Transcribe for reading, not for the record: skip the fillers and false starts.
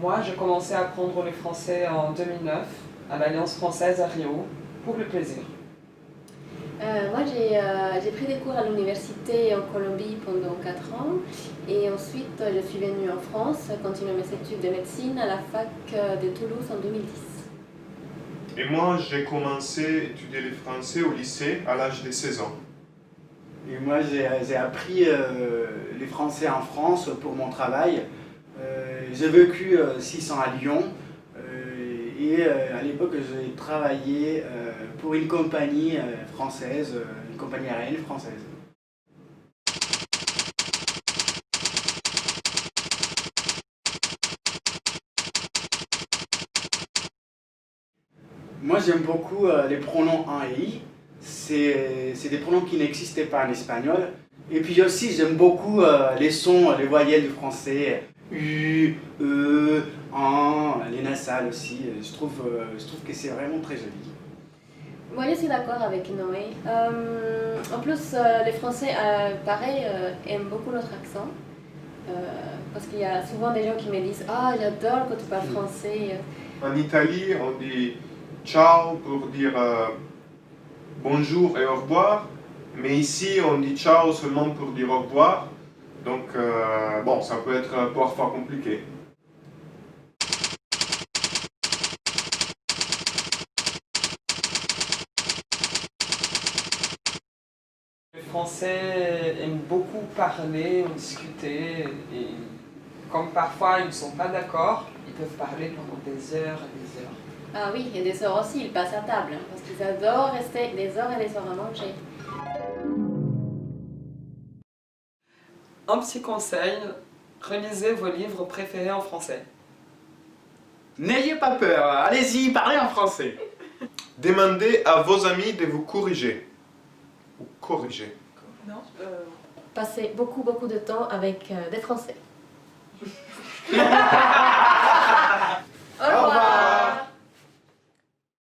Moi, j'ai commencé à apprendre le français en 2009 à l'Alliance française à Rio, pour le plaisir. Moi, j'ai pris des cours à l'université en Colombie pendant 4 ans et ensuite je suis venue en France continuer mes études de médecine à la fac de Toulouse en 2010. Et moi, j'ai commencé à étudier le français au lycée à l'âge de 16 ans. Et moi, j'ai appris les français en France pour mon travail. J'ai vécu 6 ans à Lyon et à l'époque, j'ai travaillé pour une compagnie française, une compagnie aérienne française. Moi, j'aime beaucoup les pronoms en et i. C'est des pronoms qui n'existaient pas en espagnol. Et puis aussi, j'aime beaucoup les sons, les voyelles du français. U, E, en, les nasales aussi. Je trouve que c'est vraiment très joli. Moi, je suis d'accord avec Noé. En plus, les Français, pareil, aiment beaucoup notre accent. Parce qu'il y a souvent des gens qui me disent « Ah, j'adore quand tu parles français ». En Italie, on dit ciao pour dire bonjour et au revoir, mais ici, on dit ciao seulement pour dire au revoir. Donc, bon, ça peut être parfois compliqué. Les Français aiment beaucoup parler ou discuter et comme parfois ils ne sont pas d'accord, ils peuvent parler pendant des heures et des heures. Ah oui, et des heures aussi, ils passent à table, hein, parce qu'ils adorent rester des heures et des heures à manger. Un petit conseil, relisez vos livres préférés en français. N'ayez pas peur, allez-y, parlez en français. Demandez à vos amis de vous corriger. Ou corriger. Non Passez beaucoup de temps avec des Français.